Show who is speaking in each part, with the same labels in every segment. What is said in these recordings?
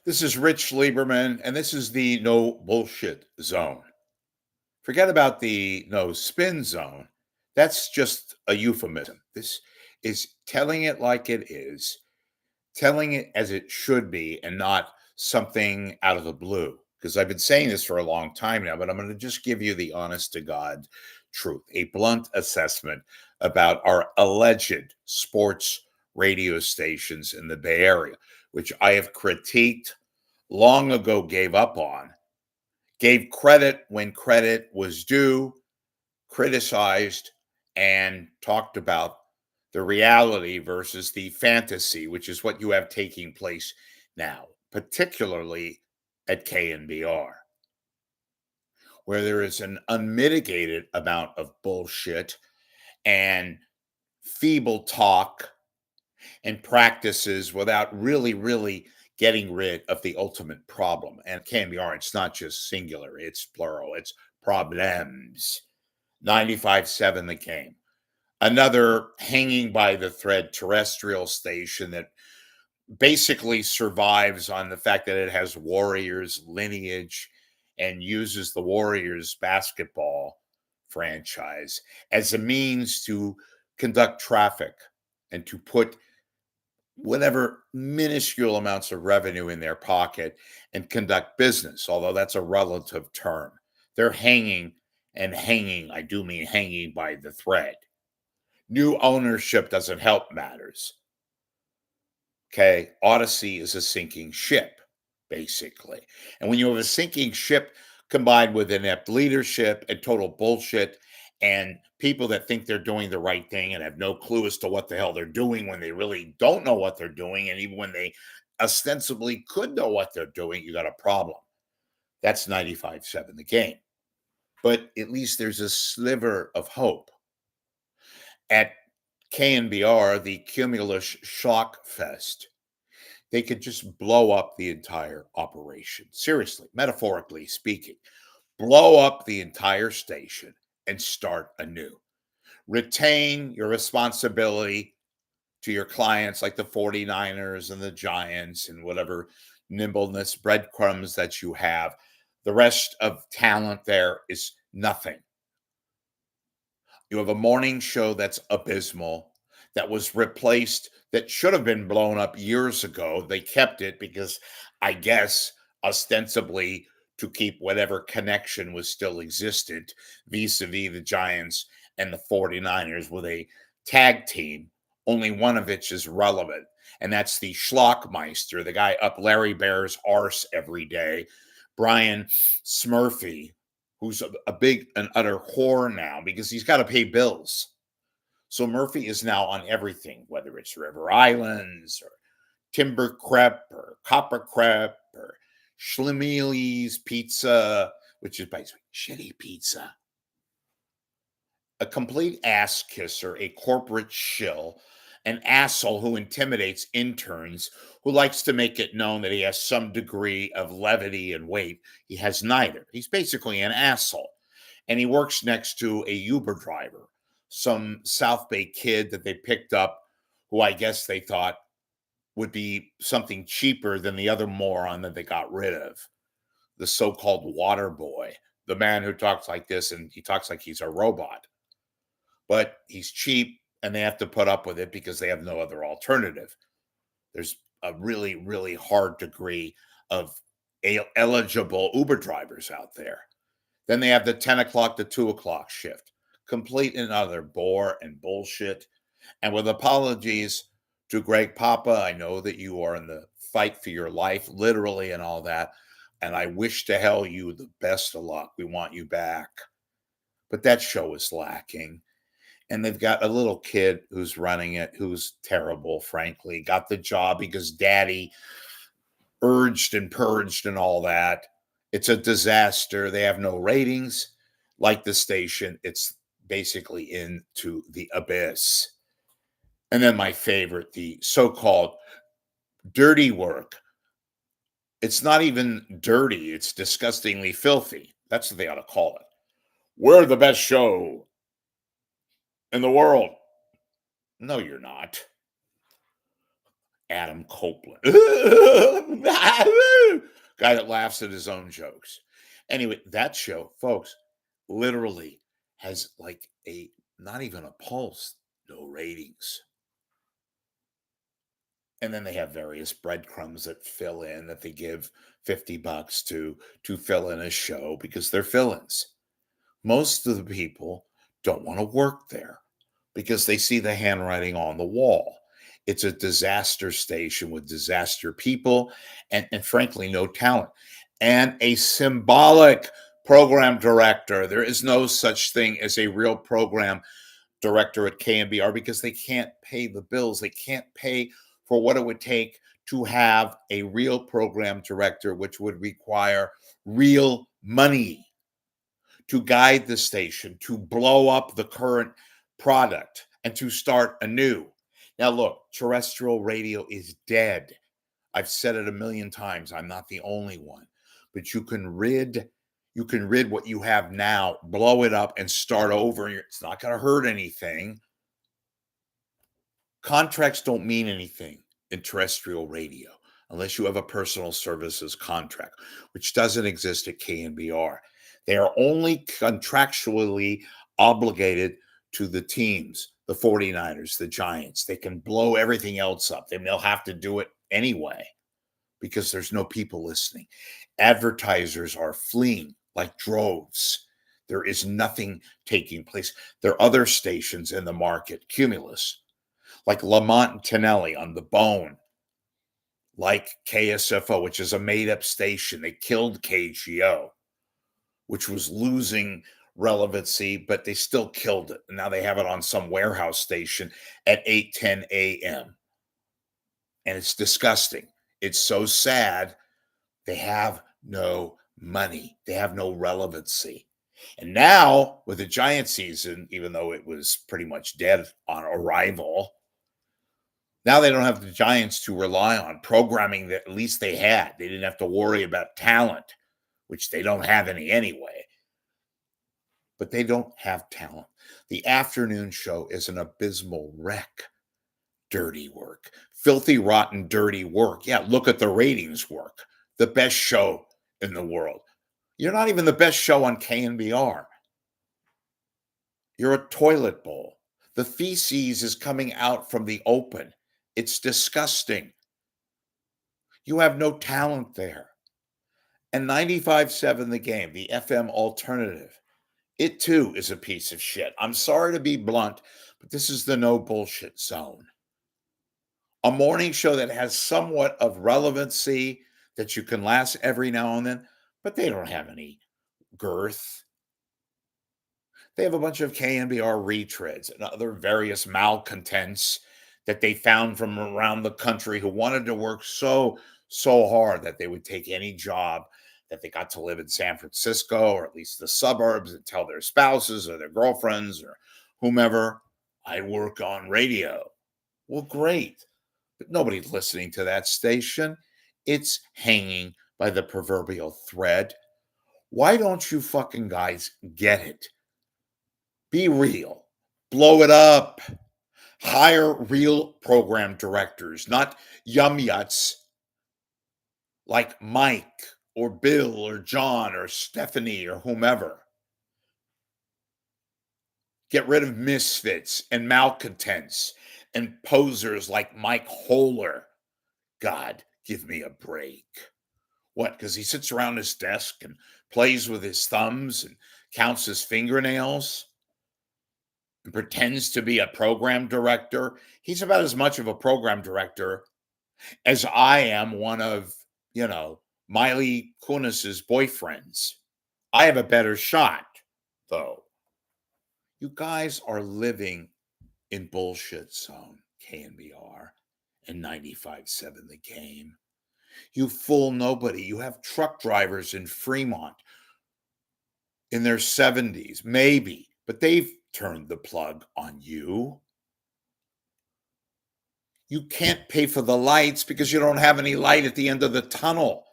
Speaker 1: This is Rich Lieberman, and this is the no bullshit zone. Forget about the no spin zone. That's just a euphemism. This is telling it like it is, telling it as it should be, and not something out of the blue. Because I've been saying this for a long time now, but I'm going to just give you the honest to God truth, a blunt assessment about our alleged sports radio stations in the Bay Area, which I have critiqued long ago, gave up on, gave credit when credit was due, criticized, and talked about the reality versus the fantasy, which is what you have taking place now, particularly at KNBR, where there is an unmitigated amount of bullshit and feeble talk and practices without really getting rid of the ultimate problem. And KNBR, it's not just singular, it's plural, it's problems. 95.7 The Game. Another hanging by the thread terrestrial station that basically survives on the fact that it has Warriors lineage and uses the Warriors basketball franchise as a means to conduct traffic and to put whatever minuscule amounts of revenue in their pocket and conduct business, although that's a relative term. They're hanging, and hanging, I do mean hanging by the thread. New ownership doesn't help matters. Okay, Odyssey is a sinking ship, basically. And when you have a sinking ship combined with inept leadership and total bullshit and people that think they're doing the right thing and have no clue as to what the hell they're doing when they really don't know what they're doing, and even when they ostensibly could know what they're doing, you got a problem. That's 95.7 The Game. But at least there's a sliver of hope. At KNBR, the Cumulus Shock Fest, they could just blow up the entire operation. Seriously, metaphorically speaking, blow up the entire station and start anew. Retain your responsibility to your clients like the 49ers and the Giants and whatever nimbleness, breadcrumbs that you have. The rest of talent there is nothing. You have a morning show that's abysmal, that was replaced, that should have been blown up years ago. They kept it because I guess ostensibly to keep whatever connection was still existent vis-a-vis the Giants and the 49ers with a tag team, only one of which is relevant. And that's the Schlockmeister, the guy up Larry Bear's arse every day, Brian Smurfy, who's a big and utter whore now because he's got to pay bills. So Murphy is now on everything, whether it's River Islands or Timber Crepe or Copper Crepe or Schlemieli's Pizza, which is basically shitty pizza. A complete ass kisser, a corporate shill, an asshole who intimidates interns, who likes to make it known that he has some degree of levity and weight. He has neither. He's basically an asshole. And he works next to a Uber driver, some South Bay kid that they picked up, who I guess they thought would be something cheaper than the other moron that they got rid of, the so-called water boy, the man who talks like this, and he talks like he's a robot. But he's cheap, and they have to put up with it because they have no other alternative. There's a really hard degree of eligible Uber drivers out there. Then they have the 10 o'clock to 2 o'clock shift. Complete and utter bore and bullshit. And with apologies to Greg Papa, I know that you are in the fight for your life, literally, and all that. And I wish to hell you the best of luck. We want you back. But that show is lacking. And they've got a little kid who's running it, who's terrible, frankly. Got the job because daddy urged and purged and all that. It's a disaster. They have no ratings. Like the station, it's basically into the abyss. And then my favorite, the so-called dirty work. It's not even dirty. It's disgustingly filthy. That's what they ought to call it. We're the best show in the world. No, you're not. Adam Copeland. Guy that laughs at his own jokes. Anyway, that show, folks, literally has like a not even a pulse, no ratings. And then they have various breadcrumbs that fill in that they give $50 to fill in a show because they're fill-ins. Most of the people don't want to work there because they see the handwriting on the wall. It's a disaster station with disaster people and frankly, no talent. And a symbolic program director. There is no such thing as a real program director at KNBR because they can't pay the bills. They can't pay for what it would take to have a real program director, which would require real money to guide the station, to blow up the current product, and to start anew. Now, look, terrestrial radio is dead. I've said it a million times. I'm not the only one. But you can rid what you have now, blow it up, and start over. It's not going to hurt anything. Contracts don't mean anything in terrestrial radio unless you have a personal services contract, which doesn't exist at KNBR. They are only contractually obligated to the teams, the 49ers, the Giants. They can blow everything else up. They'll have to do it anyway because there's no people listening. Advertisers are fleeing like droves. There is nothing taking place. There are other stations in the market, Cumulus, like Lamont and Tonelli on the Bone, like KSFO, which is a made-up station. They killed KGO, which was losing relevancy, but they still killed it. And now they have it on some warehouse station at 8:10 a.m. And it's disgusting. It's so sad. They have no money. They have no relevancy. And now, with the Giant season, even though it was pretty much dead on arrival, now they don't have the Giants to rely on programming that at least they had. They didn't have to worry about talent, which they don't have any anyway. But they don't have talent. The afternoon show is an abysmal wreck. Dirty work. Filthy, rotten, dirty work. Yeah, look at the ratings work. The best show in the world. You're not even the best show on KNBR. You're a toilet bowl. The feces is coming out from the open. It's disgusting. You have no talent there. And 95.7 The Game, the FM alternative, it too is a piece of shit. I'm sorry to be blunt, but this is the no bullshit zone. A morning show that has somewhat of relevancy that you can last every now and then, but they don't have any girth. They have a bunch of KNBR retreads and other various malcontents that they found from around the country who wanted to work so hard that they would take any job that they got to live in San Francisco or at least the suburbs and tell their spouses or their girlfriends or whomever, I work on radio. Well, great. But nobody's listening to that station. It's hanging by the proverbial thread. Why don't you fucking guys get it? Be real. Blow it up. Hire real program directors, not yum-yuts like Mike or Bill or John or Stephanie or whomever. Get rid of misfits and malcontents and posers like Mike Holler. God, give me a break. What? Because he sits around his desk and plays with his thumbs and counts his fingernails and pretends to be a program director. He's about as much of a program director as I am one of, Miley Kunis's boyfriends. I have a better shot, though. You guys are living in bullshit zone, KNBR and 95.7 The Game. You fool nobody. You have truck drivers in Fremont in their 70s, maybe, but they've turned the plug on you. You can't pay for the lights because you don't have any light at the end of the tunnel.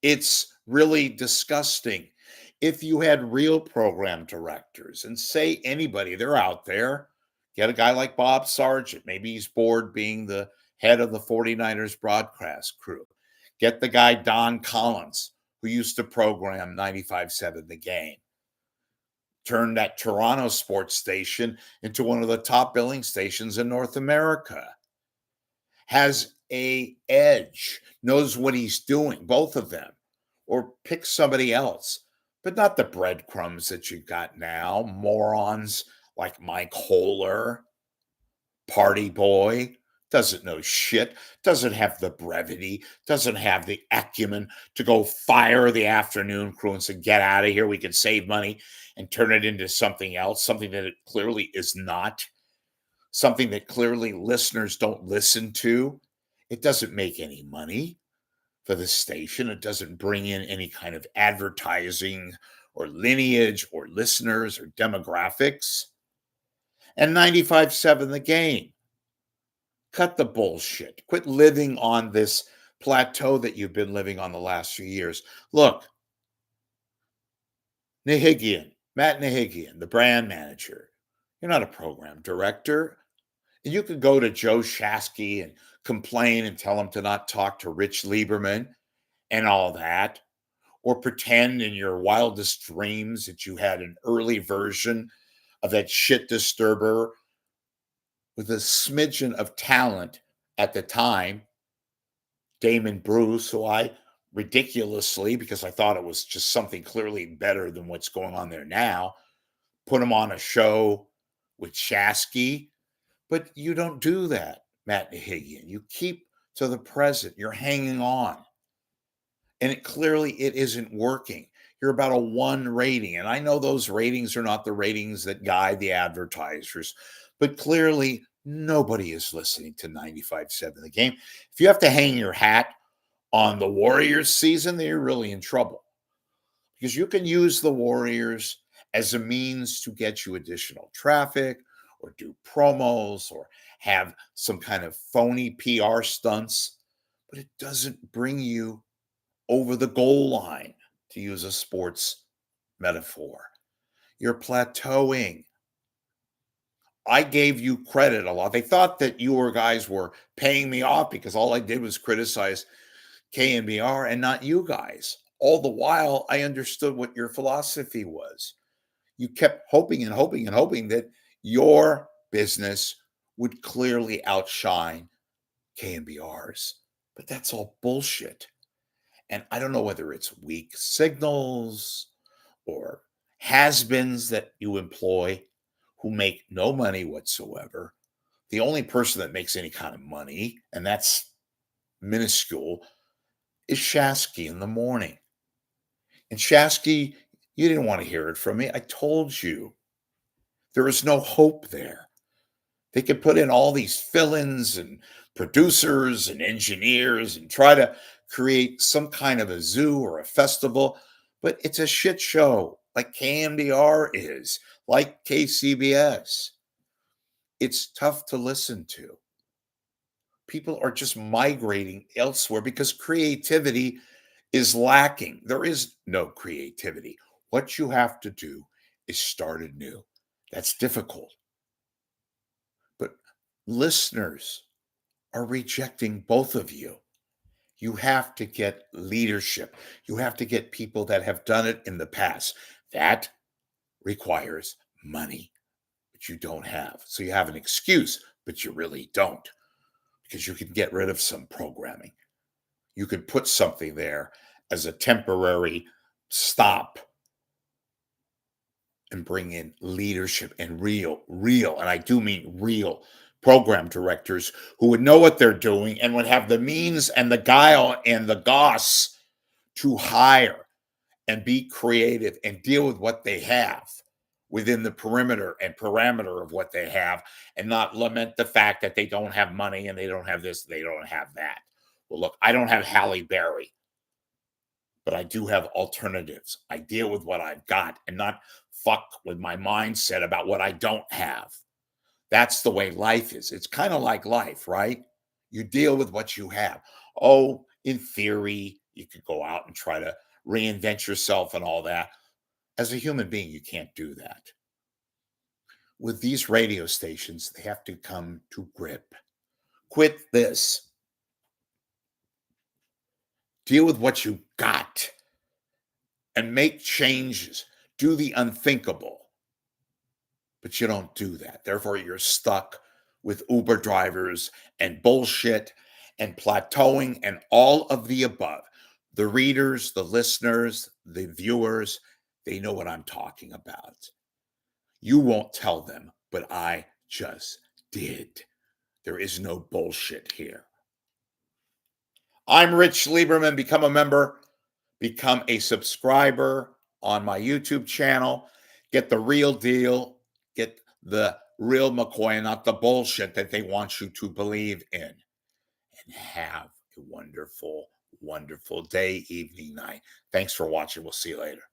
Speaker 1: It's really disgusting. If you had real program directors and say anybody, they're out there, get a guy like Bob Sargent. Maybe he's bored being the head of the 49ers broadcast crew. Get the guy Don Collins, who used to program 95.7 The Game. Turn that Toronto sports station into one of the top billing stations in North America. Has a edge, knows what he's doing, both of them. Or pick somebody else, but not the breadcrumbs that you got now. Morons like Mike Holler, party boy, doesn't know shit, doesn't have the brevity, doesn't have the acumen to go fire the afternoon crew and say, get out of here, we can save money, and turn it into something else, something that it clearly is not, something that clearly listeners don't listen to. It doesn't make any money for the station. It doesn't bring in any kind of advertising or lineage or listeners or demographics. And 95.7 The Game. Cut the bullshit. Quit living on this plateau that you've been living on the last few years. Look, Matt Nahigian, the brand manager. You're not a program director. And you could go to Joe Shasky and complain and tell him to not talk to Rich Lieberman and all that, or pretend in your wildest dreams that you had an early version of that shit disturber with a smidgen of talent at the time, Damon Bruce, who I ridiculously, because I thought it was just something clearly better than what's going on there now, put him on a show with Shasky. But you don't do that, Matt Nahigian. You keep to the present. You're hanging on. And it isn't working. You're about a 1 rating. And I know those ratings are not the ratings that guide the advertisers, but clearly nobody is listening to 95.7 The Game. If you have to hang your hat on the Warriors season, then you're really in trouble, because you can use the Warriors as a means to get you additional traffic or do promos or have some kind of phony PR stunts, but it doesn't bring you over the goal line, to use a sports metaphor. You're plateauing. I gave you credit a lot. They thought that you guys were paying me off because all I did was criticize KNBR and not you guys. All the while, I understood what your philosophy was. You kept hoping and hoping and hoping that your business would clearly outshine KNBR's, but that's all bullshit. And I don't know whether it's weak signals or has-beens that you employ who make no money whatsoever. The only person that makes any kind of money, and that's minuscule, is Shasky in the morning. And Shasky, you didn't want to hear it from me. I told you there is no hope there. They could put in all these fill-ins and producers and engineers and try to create some kind of a zoo or a festival, but it's a shit show like KNBR is, like KCBS. It's tough to listen to. People are just migrating elsewhere because creativity is lacking. There is no creativity. What you have to do is start anew. That's difficult. But listeners are rejecting both of you. You have to get leadership. You have to get people that have done it in the past. That requires money, which you don't have. So you have an excuse, but you really don't, because you can get rid of some programming. You could put something there as a temporary stop and bring in leadership and and I do mean real program directors who would know what they're doing and would have the means and the guile and the goss to hire and be creative and deal with what they have within the perimeter and parameter of what they have, and not lament the fact that they don't have money and they don't have this, they don't have that. Well, look, I don't have Halle Berry, but I do have alternatives. I deal with what I've got and not fuck with my mindset about what I don't have. That's the way life is. It's kind of like life, right? You deal with what you have. Oh, in theory, you could go out and try to reinvent yourself and all that. As a human being, you can't do that. With these radio stations, they have to come to grip. Quit this. Deal with what you got and make changes. Do the unthinkable. But you don't do that. Therefore, you're stuck with Uber drivers and bullshit and plateauing and all of the above. The readers, the listeners, the viewers, they know what I'm talking about. You won't tell them, but I just did. There is no bullshit here. I'm Rich Lieberman. Become a member, become a subscriber on my YouTube channel. Get the real deal. Get the real McCoy and not the bullshit that they want you to believe in. And have a wonderful, wonderful day, evening, night. Thanks for watching. We'll see you later.